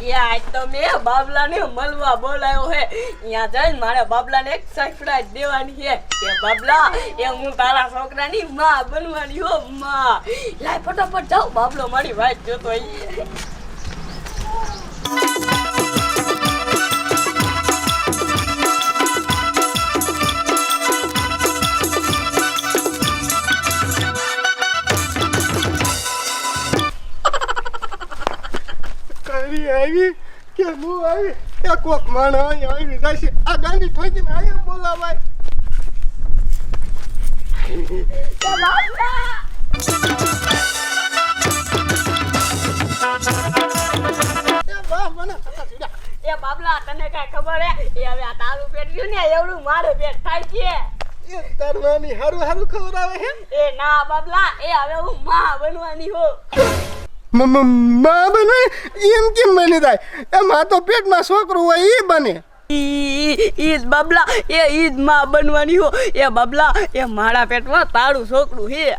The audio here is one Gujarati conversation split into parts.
યા આજ તો મેં બાબલાને મળવા બોલાયો હે. અહીંયા જઈને મારે બાબલાને એક સરપ્રાઈઝ દેવાની છે કે બાબલા એ હું તારા છોકરાની માં બનવાની હો માં. લાય ફટાફટ જાઓ, બાબલો મારી વાત જોતો હોય. આવી કે હું આવી એ કોક માણસ અહીંયા આવી જાય છે. આ ગાંધી ઠોકીને અહીંયા બોલાવાય. એ બાબલા તને કઈ ખબર હે? એ હવે આ તારું પેટ રહ્યું ને એવડું મારું પેટ થાય છે. એ તરવાની હારું હારું ખબર આવે હે. એ ના બાબલા, એ હવે હું માં બનવાની હો. માં બને એમ કેમ બની જાય? એમાં તો પેટમાં છોકરું હોય એ બને. ઈદ બાબલા, એ ઈદ માં બનવાની હો. એ બાબલા, એ મારા પેટમાં તારું છોકરું હે.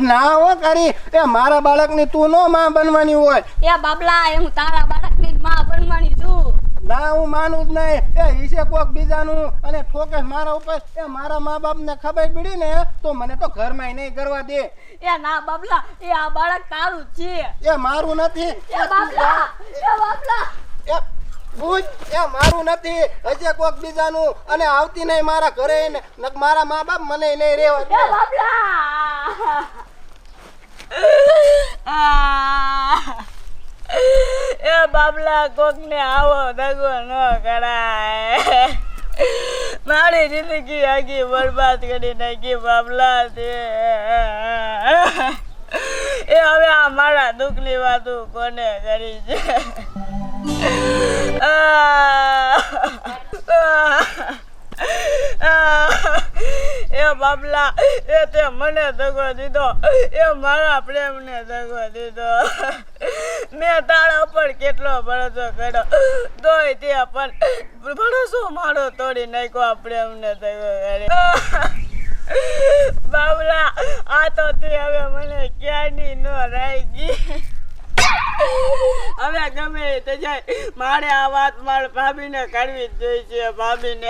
ના હો કરી, એ મારા બાળકની તું નો માં બનવાની હોય. એ બાબલા, એ હું તારા બાળકની જ માં બનવાની છું. ના હું માનું જ નહીં. એ હિસે કોક બીજાનું અને ઠોકે મારા ઉપર. એ મારા મા બાપ ને ખબર પડી ને તો મને તો ઘરમાં નહીં કરવા દે. એ ના બાબલા, એ આ બાળક તારું જ છે. એ મારું નથી. એ બાબલા, એ બાબલા, એ ભૂત, એ મારું નથી. હજે કોક બીજાનું. અને આવતી નહીં મારા ઘરે ને મારા મા બાપ મને નહીં રહેવા દે. એ બાબલા. એ બાબલા, કોક ને આવો દગો ન કરાય. મારી જિંદગી આખી બરબાદ કરી નાખી બાબલા તે. એ હવે આ મારા દુઃખની વાતો કોને કરી છે? એ બાબલા, એ તે મને દગો દીધો. એ મારા પ્રેમને દગો દીધો. મેં તારા ઉપર કેટલો ભરોસો કર્યો તોય તે પણ ભરોસો મારો તોડી નાખ્યો. પ્રેમને દગો કર્યો. બાબલા, આ તો તે હવે મને ક્યાંની ન રાખી. હવે ગમે તે જાય, મારે આ વાત મારા ભાભીને કાઢવી જ જોઈ છે. ભાભીને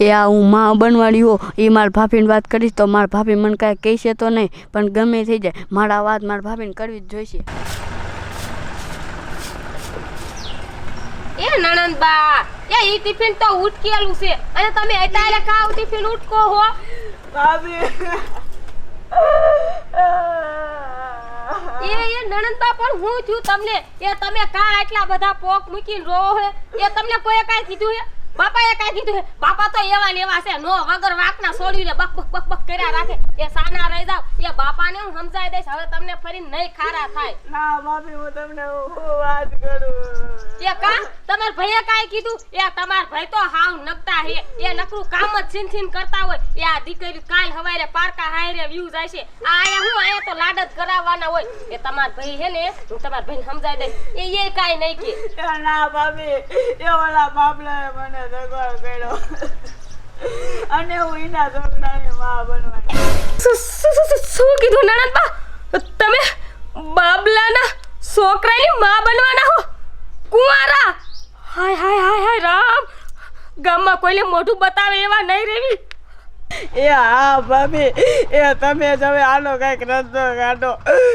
એ આ હું માં બનવાડી હો. એ મારા ભાભીની વાત કરીશ તો મારા ભાભી મને કાંઈ કહેશે તો નહીં, પણ ગમે થઈ જાય મારા વાત મારા ભાભીને કરવી જ જોઈશે. એ નણંદબા, એ ઈ ટિફિન તો ઉટકેલું છે અને તમે અત્યારે કાવ ટિફિન ઉટકો હો. ભાભી, એ નણંદબા પણ હું છું તમને. એ તમે કા આટલા બધા પોક મૂકીને રો હે? એ તમને કોઈ કાઈ કીધું હે? બાપાએ કાઈ કીધું હે? બાપા તો એવા લેવા છે, નો વગર વાકના છોડીને બક બક બક બક કર્યા રાખે. એ સાના રહી જાવ. એ બાપાને હું સમજાઈ દઈશ, હવે તમને ફરી નહીં ખારા થાય. ના ભાભી, હું તમને વાત કરું. એ કા તમાર ભાઈએ કાઈ કીધું? એ તમાર ભાઈ તો હાવ નકતા હે. એ નકરું કામ જ છીન કરતા હોય. એ આ દીકરી કાલ હવારે પારકા હાયરે વ્યૂ જાય છે. આયા હું આયા તો લાડ જ કરાવવાના હોય. એ તમાર ભાઈ હે ને, હું તમાર ભાઈને સમજાઈ દઈશ. એ કાઈ નહીં કે. ના ભાભી, એ ઓલા બાબલાએ મને દગો કર્યો અને હું એના છોકરાની માં બનવાની. શું કીધું નણંદબા? તમે બાબલાના છોકરાની માં બનવાના હો? કુંવારા? હાય હાય હાય હાય રામ, ગામમાં કોઈને મોઢું બતાવે એવા નહીં રેવી. એ હા ભાભી, એ તમે જ હવે આનો કઈક રસ્તો કાઢો.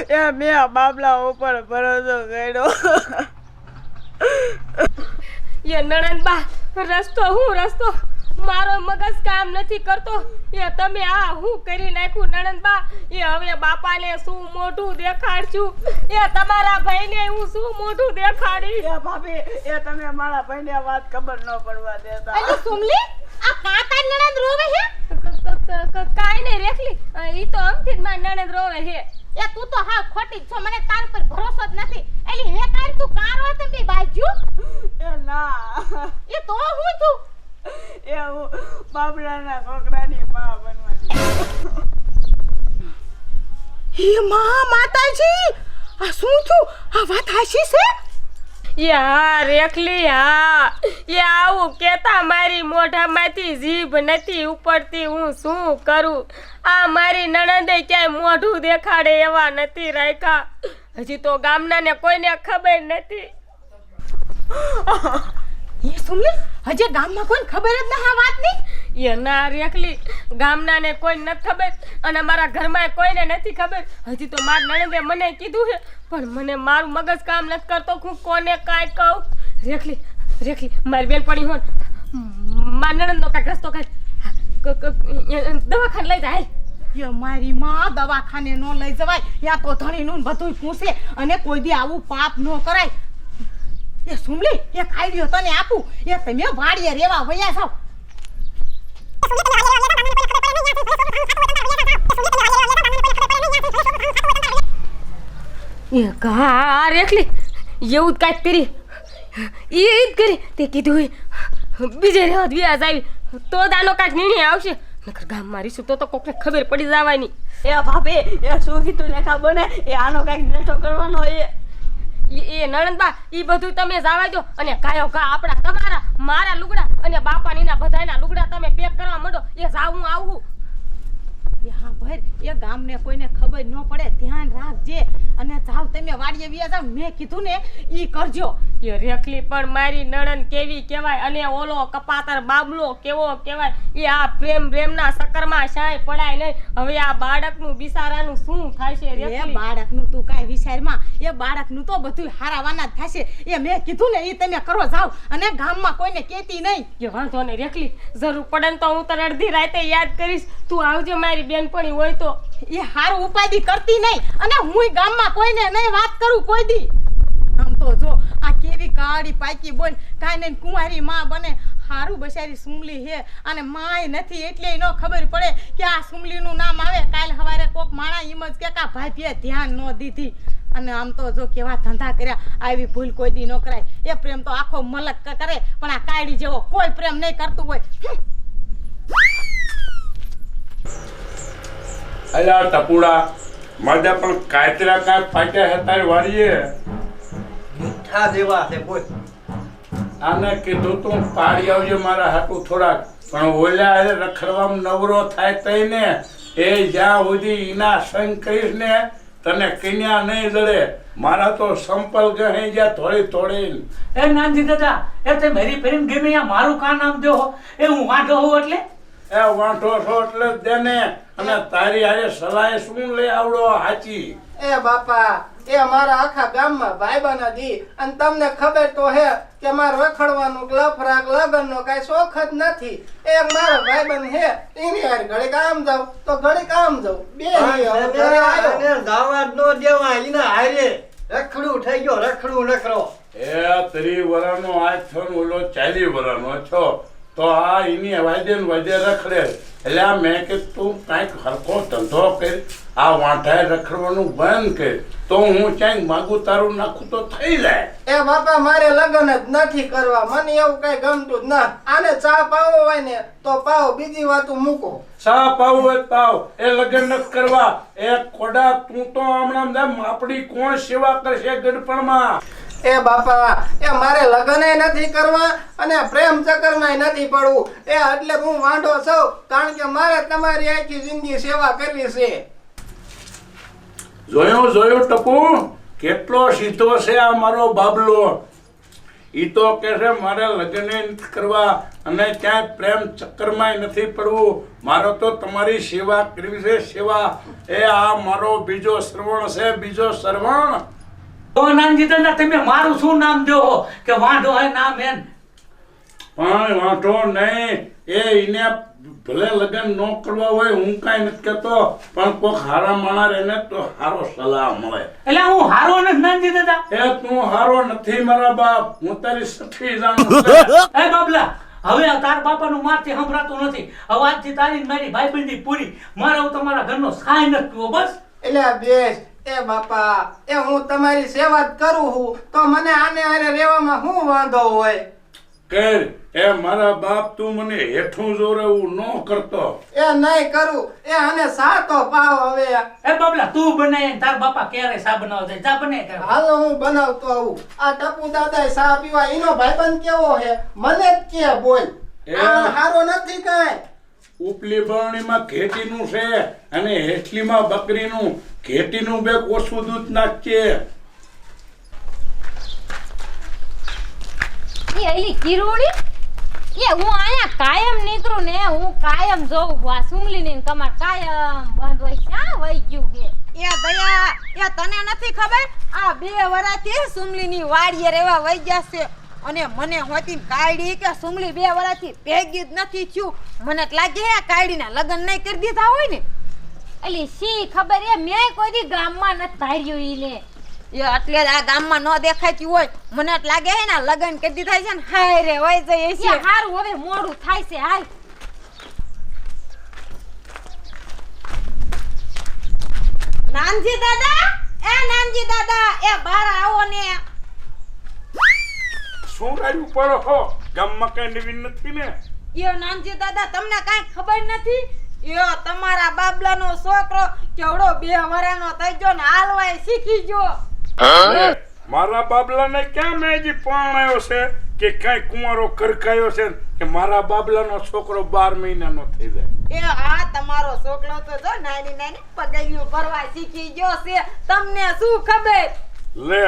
એ મેં બાબલા ઉપર ભરોસો કર્યો. એ નણંદબા, રસ્તો હું રસ્તો? મારો મગજ કામ નથી કરતો. એ તમે આ હું કરી નાખ્યું નણંદબા? એ હવે બાપાને શું મોઢું દેખાડશું? એ તમારા ભાઈને હું શું મોઢું દેખાડીશ? એ ભાભી, એ તમે મારા ભાઈને વાત ખબર ન પડવા દેતા. અરે સુમલી, આ કાકા નણંદ રોવે હે? કાઈ નહીં રેખલી, ઈ તો અમથી જ માર નણંદ રોવે હે. એ તું તો હાવ ખોટી છો, મને તાર પર ભરોસો જ નથી. એલી હે તાર તું કારો તે બે બાજુ? એ ના, એ તો હું છું. એ હું બાબલાના છોકરાની માં બનવાની. હે માં માતાજી, આ શું છું? આ વાત હાચી છે? એ હા રેખલી હા એ આવું કેતા મારી મોઢામાંથી જીભ નથી ઉપડતી હું શું કરું આ મારી નણંદે ક્યાંય મોઢું દેખાડે એવા નથી રાખ્યા હજી તો ગામનાને કોઈને ખબર નથી એ સુમલી હજે ગામમાં કોઈ ખબર જ ના આ વાતની એ ના રેખલી ગામનાને કોઈ નથી ખબર અને મારા ઘરમાં કોઈને નથી ખબર હજી તો મારી નણંદે મને કીધું છે પણ મને મારું મગજ કામ નથી કરતો હું કોને કાંઈ કહું રેખલી રેખલી મારી બેન પડી હોન મારી નણંદનો કાંઈક રસ્તો કાંઈ દવાખાને લઈ જાય એ મારી માં દવાખાને નો લઈ જવાય યા તો ધણીનું બધું પૂછે અને કોઈ દી આવું પાપ નો કરાય એ સુમલી એક આઈડિયો તને આપું એ તમે વાડીએ રેવા વયા જાવ એ ઘા રેખલી એવું જ કાંઈક કરી એ જ કરી તે કીધું બીજે રહેવા વ્યાજ આવી તો દાનો કાંઈક નિર્ણય આવશે નકર ગામમાં રહીશું તો કોકને ખબર પડી જવાની એ ભાભી એ શું કીધું ને ખબર ને એ આનો કાંઈક નેટો કરવાનો એ નણંદબા એ બધું તમે જાવા દો અને કાયો કા આપણા તમારા મારા લુગડા અને બાપાનીના બધાયના લુગડા તમે પેક કરવા માંડો એ જાવું આવું એ હા ભાઈ એ ગામને કોઈને ખબર ન પડે ધ્યાન રાખજે અને જાવ તમે વાડીએ વ્યા જાવ મેં કીધું ને ઈ કરજો એ રેખલી પણ મારી નણંદ કેવી કહેવાય અને ઓલો કપાતર બાબલો કેવો કહેવાય એ આ પ્રેમના ચક્કરમાં શાય પડાય નહીં હવે આ બાળકનું બિચારાનું શું થશે એ રેખલી બાળકનું તું કાંઈ વિચારમાં એ બાળકનું તો બધું હારાવાના જ થશે એ મેં કીધું ને એ તમે કરો જાવ અને ગામમાં કોઈને કહેતી નહીં કે વાંધો નહીં રેખલી જરૂર પડે ને તો હું તને અડધી રાતે યાદ કરીશ તું આવજે મારી બેનપણી હોય તો એ હારું ઉપાધિ કરતી નહીં અને હું ગામમાં કોઈને નહીં વાત કરું કોઈ દી આમ તો જો આ કેવી કાળી પાકી બોલ કાંઈ નહીં કુંવારી માં બને હારું બસારી સુમલી હે અને માય નથી એટલે ન ખબર પડે કે આ સુમલીનું નામ આવે કાલ સવારે કોક માણા એમ જ કે કા ભાભીએ ધ્યાન ન દીધી અને આમ તો જો કેવા ધંધા કર્યા આવી ભૂલ કોઈ દી ન કરાય એ પ્રેમ તો આખો મલક કરે પણ આ કાળી જેવો કોઈ પ્રેમ નહીં કરતું હોય અલ્યા ટપુડા મારે પણ કાતરા કાંઈ ફાટ્યા છે તારી વાળીએ મીઠા જેવા છે બોલ આને કીધું તું પાડી આવજે મારા હાટું થોડાક પણ ઓલ્યા રખડવામાં નવરો થાય તઈને એ જ્યાં સુધી એના સંગ કહીશ ને તને કન્યા નહીં જડે મારા તો સંપલ ગહી જ્યાં થોડી થોડી એ નાનજી દાદા એ તે મેરી ફેરીને ગમે અહીંયા મારું કા નામ દો એ હું વાંઢો હોઉં એટલે એ વાંઠો છો એટલે જ દેને અને તારી હારે સલાહે શું લઈ આવડો હાચી એ બાપા એ મારા આખા ગામમાં ભાઈબાના દી અને તમને ખબર તો હે કે મારે રખડવાનું લફરાક લગનનો કાંઈ શોખ જ નથી એક મારો ભાઈબંધ હે એની હારે ઘડીક આમ જાઉં તો ઘડીક આમ જાઉં બે ઘરે આવ્યો દાવા નો દેવા એના હારે રખડું થઈ ગયો રખડું નખરો એ 30 વર્ષનો આજ છો ને ઓલો 40 વર્ષનો છો તો આ એની વાજે ને વાજે રખડે એટલે આ મેં કે તું કાંઈક હરખો ધંધો કર આ વાંઠાએ રખડવાનું બંધ કર તો હું ક્યાંક માગું તારું નાખું તો થઈ જાય એ બાપા મારે લગન જ નથી કરવા મને એવું કઈ ગમતું જ ના આને ચા પાવો હોય ને તો પાવો બીજી વાતો મૂકો સા પાવ હોય પાવ એ લગ્ન નથી કરવા એ ખોડા તું તો હમણાં આપણી કોણ સેવા કરશે ગડપણમાં એ બાપા એ મારે લગન નથી કરવા અને પ્રેમ ચક્કરમાં નથી પડવું એ એટલે હું વાંઢો છું કારણ કે મારે તમારી આખી જિંદગી સેવા કરવી છે જોયું ટપુ કેટલો સીધો છે આ મારો બાબલો ઈ તો કે છે મારે લગ્ન નથી કરવા અને ક્યાંય પ્રેમ ચક્કરમાં નથી પડવું મારો તો તમારી સેવા કરવી છે સેવા એ આ મારો બીજો શ્રવણ છે બીજો શ્રવણ તો નાનજી દાદા તમે મારું શું નામ દો કે વાંઢો હે નામ એન પણ વાંધો નહીં એ એને ભલે લગ્ન ન કરવા હોય હું કાંઈ નથી કહેતો પણ કોક હારા માણા રહે ને તો હારો સલાહ મળે એટલે હું હારો નથી નાનજી દાદા એ તું હારો નથી મારા બાપ હું તારી સઠી જાણું છું. એ બાબલા હવે આ તાર બાપાનું મારથી સંભળાતું નથી હવે આજથી તારી ને મારી ભાઈબંધી પૂરી મારે હવે તમારા ઘરનો સાય નથી પીવો બસ એટલે બેસ એ બાપા એ હું તમારી સેવા જ કરું છું તો મને આને હારે રહેવામાં શું વાંધો હોય કર એ મારા બાપ તું મને હેઠું જોર એવું ન કરતો. એ નહીં કરું. એ આને સાતો પાવ હવે. એ બાબલા તું બનાય ને તાર બાપા ક્યારે સા બનાવ જાય જા બને તાર. હાલો હું બનાવતો આવું. આ ટપુ દાદા સા પીવા એનો ભાઈબંધ કેવો હે મને જ કે બોલ. આ હારો નથી કાંઈ. ઉપલી બરણીમાં ઘેટીનું છે અને હેઠલીમાં બકરીનું. ઘેટીનું બે ઓછું દૂધ નાખજે. એ એલી કિરુડી એ હું આયા કાયમ નીકળું ને હું કાયમ જોઉં આ સુમલીની કમર કાયમ બંધ હોય ક્યાં વઈ ગયું હે એ દયા એ તને નથી ખબર આ 2 વર્ષથી સુમલીની વાડીએ રહેવા વઈ ગયા છે અને મને હોતી કાયડી કે સુમલી 2 વર્ષથી ભેગી જ નથી થયું મને જ લાગે આ કાયડીના લગ્ન નહીં કરી દીધા હોય ને એલી શી ખબર એ મેં કોઈ દી ગામમાં નથી ધાર્યું ઈને એ એટલે જ આ ગામમાં ન દેખાતી હોય મને જ લાગે હે ને લગ્ન કરી દીધા છે ને હાય રે વઈ જઈએ એ છીએ હારું હવે મોડું થાય છે હાલ નાનજી દાદા એ બહાર આવો ને શું રાડ્યું પડો હો? ગામમાં કઈ નવીન નથી ને? યો નાનજી દાદા તમને કાંઈ ખબર નથી યો તમારા બાબલાનો છોકરો કેવડો 2 વર્ષનો થઈ ગયો ને હાલવાય શીખી ગયો મારા બાબલાને ક્યાં મેં હજી પરણાયો છે કે કઈ કુંવારો કરકાયો છે કે મારા બાબલાનો છોકરો 12 મહિનાનો થઈ જાય? એ આ તમારો છોકરો તો જો નાની પગલિયું ભરવા શીખી ગયો છે તમને શું ખબર લે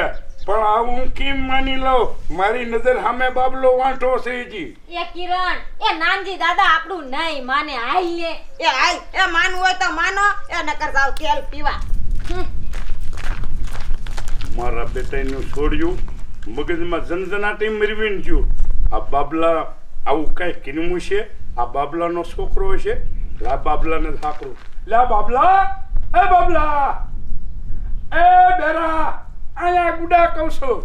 પણ આવું હું કેમ માની લઉં? મારી નજર સામે બાબલો વાંઢો છે હજી. એ કિરણ એ નાનજી દાદા આપણું નહીં માને હાલ લે એ હાલ એ માનવું હોય તો માનો એ નકર જાવ તેલ પીવા મારા બેટાનું છોડ્યું મગજમાં જનજનાટી મરવીને ગયું. આ બાબલા આવું કઈ કિનમું છે? આ બાબલાનો છોકરો છે. લા બાબલાને થાકરું. લા બાબલા, એ બાબલા, એ બેરા, આયા ગુડા કહું છું.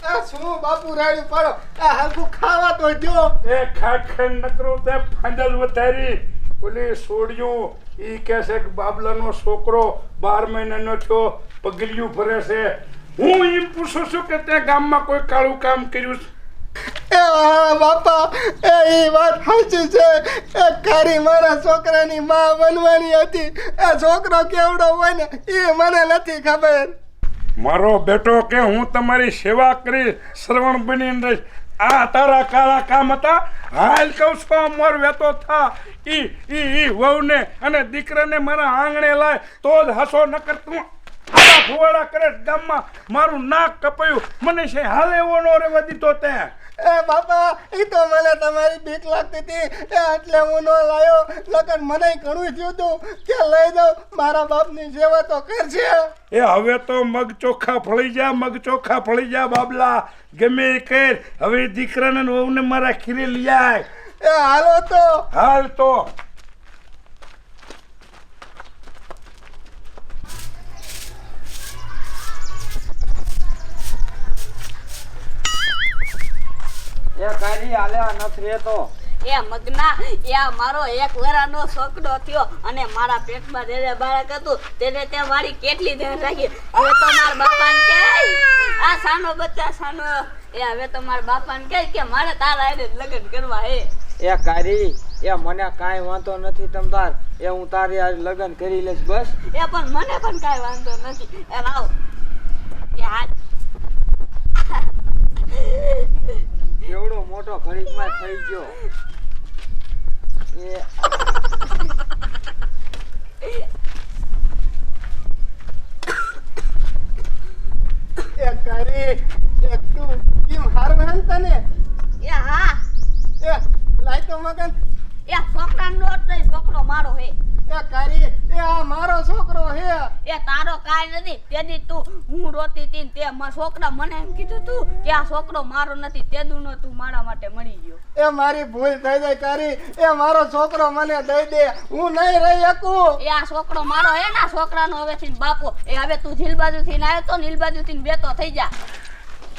આ શું બાપુ રાડ્યું પાડો. આ હરખું ખાવા તો જો. એ ખાખણ નકરું તે ફાંડલ વધારી. ઓલી છોડ્યું ઈ કહે છે કે બાબલાનો છોકરો 12 મહિનાનો થયો, પગલિયું ભરે છે. હું એમ પૂછું છું કે તે ગામમાં કોઈ કાળું કામ કર્યું છે? એ બાપા એ વાત સાચી છે. એ કારી મારા છોકરાની માં બનવાની હતી. એ છોકરો કેવડો હોય ને એ મને નથી ખબર. મારો બેટો કે હું તમારી સેવા કરી શ્રવણ બનીને રહીશ. આ તારા કાળા કામ હતા? હાલ કહું છું મોર વેતો થા. ઈ વહુને અને દીકરાને મારા આંગણે લાય તો જ હસો ન કરતું. આવા ફુવાડા કરે ગામમાં મારું નાક કપાયું. મને છે હાલ એવો નો રેવા દીધો તે. એ બાપા એ તો મને તમારી બીક લાગતી હતી એટલે હું નો લાયો. લગન મને ઘણું થયું હતું કે લઈ જાઉં મારા બાપની સેવા તો કરશે. એ હવે તો મગ ચોખા ફળી જા બાબલા. ગમે એ કર. હવે દીકરાને ને વહુને મારા ખીરે લઈ આય. એ હાલો તો. હાલ તો. એ કાઈ આલ્યા નથી રહેતો. એ મગના એ મારો 1 વર્ષનો છોકરો થયો અને મારા પેટમાં જે બાળક હતું તેને તે મારી કેટલી ધ્યાન રાખી. હવે તો મારા બાપાને કહે આ સાનો બચ્ચા સાનો. એ હવે તો મારા બાપાને કહે કે મારે તારા હારે જ લગ્ન કરવા હે. એ કારી એ મને કાંઈ વાંધો નથી તમતાર. એ હું તારી હારે લગ્ન કરી લઈશ બસ. એ પણ મને પણ કાંઈ વાંધો નથી. એ લાવ એ હાથ કેવડો મોટો ઘડીકમાં થઈ ગયો. એ કારી એ તું કેમ હારવાન તને? એ હા એ લાય તો મગન. એ છોકરાનો જ નહીં છોકરો મારો હે. એ કારી એ આ મારો છોકરો હે. એ તારો કાંઈ નથી. તેદી તું હું રોતી હતી ને તે છોકરા મને એમ કીધું તું કે આ છોકરો મારો નથી. તેદુનો તું મારા માટે મળી ગયો. એ મારી ભૂલ થઈ જાય કારી. એ મારો છોકરો મને દઈ દે. હું નહીં રહી શકું. એ આ છોકરો મારો હે ને છોકરાનો હવેથી બાપો. એ હવે તું જીલ બાજુથી આવ્યો તો નીલ બાજુથી બેતો થઈ જા.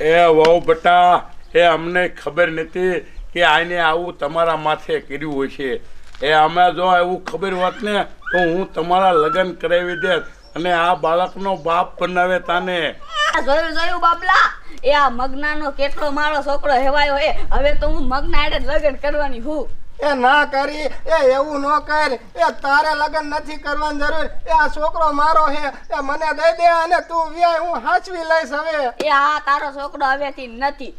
એ વહુ બેટા એ અમને ખબર નથી કે આને આવું તમારા માથે કર્યું હોય છે. એ અમે જો એવું ખબર હોત ને તો હું તમારા લગ્ન કરાવી દેત અને આ બાળકનો બાપ બનાવે તાને. જોયું બાબલા એ આ મગનાનો કેટલો મારો છોકરો હેવાયો હે હવે તો હું મગના આડે લગ્ન કરવાની હું એ ના કરી એ એવું ન કર એ તારે લગ્ન નથી કરવાની જરૂર એ આ છોકરો મારો હે એ મને દઈ દે અને તું વ્યાય હું હાચવી લઈશ હવે એ હા તારો છોકરો હવેથી નથી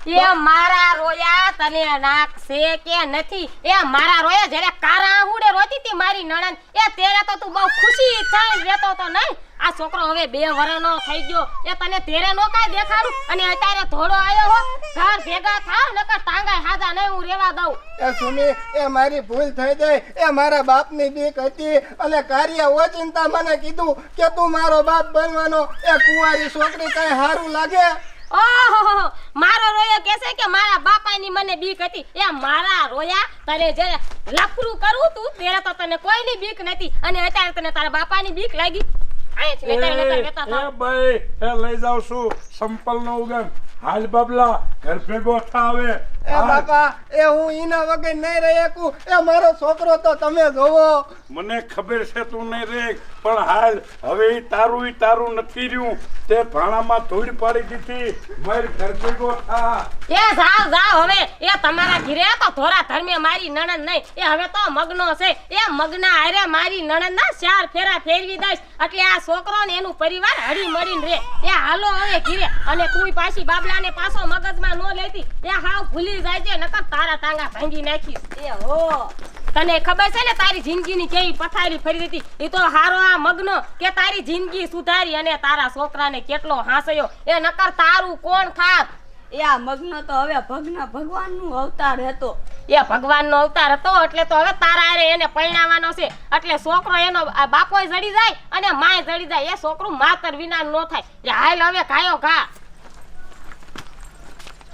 એ મારા રોયા તને નાક છે કે નથી એ મારા રોયા જ્યારે કારા આહુડે રોતી હતી મારી નણંદ એ તેરે તો તું બહુ ખુશી થઈને રહેતો તો નહીં આ છોકરો હવે 2 વર્ષનો થઈ ગયો એ તને તેરે નો કાઈ દેખાડું અને અત્યારે થોડો આયો હો ઘર ભેગા થાવ નકર ટાંગાય હાજા નહીં હું રેવા દઉં એ સુમી એ મારી ભૂલ થઈ ગઈ એ મારા બાપની બીક હતી અને કાર્ય ઓચિંતા મને કીધું કે તું મારો બાપ બનવાનો એ કુંવારી છોકરી કઈ હારું લાગે ઓહો મારો રોયો કહેશે કે મારા બાપાની મને બીક હતી એ મારા રોયા તને જે લફરું કરું તું ત્યારે તો તને કોઈની બીક નથી અને અત્યારે તને તારા બાપાની બીક લાગી એ ભાઈ એ લઈ જાવ છું સંપલ નો ઉગમ હાલ બાબલા ઘર ભેગો થાવે એ બાપા એ હું ઈના વગર નહીં રહી શકું એ મારો છોકરો તો તમે જોવો મને ખબર છે તું નહીં રે પણ હાલ હવે ઈ તારું નથી રહ્યું તે ભાણામાં ધૂળ પાડી દીધી માર ઘર ભેગો થા એ જાવ હવે એ તમારા ઘરે તો થોરા ધર્મે મારી નણંદ નહીં એ હવે તો મગનો છે એ મગના હારે મારી નણંદ ના 4 ફેરા ફેરવી દઈશ એટલે આ છોકરો ને એનું પરિવાર હળી મળીને રે એ હાલો હવે ઘરે અને તું પાછી બાબલાને પાછો મગજમાં નો લેતી એ હાવ ભૂલી જાય છે નકર તારા ટાંગા ભાંગી નાખીશ એ હો તને ખબર છે ને તારી જિંદગીની કેવી પથારી ફરી હતી એ તો હારો આ મગનો કે તારી જિંદગી સુધારી અને તારા છોકરાને કેટલો હાંસયો એ નકર તારું કોણ થાત એ આ મગનો તો હવે ભગવાનનું અવતાર હતો એ ભગવાનનો અવતાર હતો એટલે તો હવે તારા હારે એને પરણાવવાનો છે એટલે છોકરો એનો બાપોય જડી જાય અને માય જડી જાય એ છોકરું માતર વિના નો થાય હાલ હવે ગાયો ઘા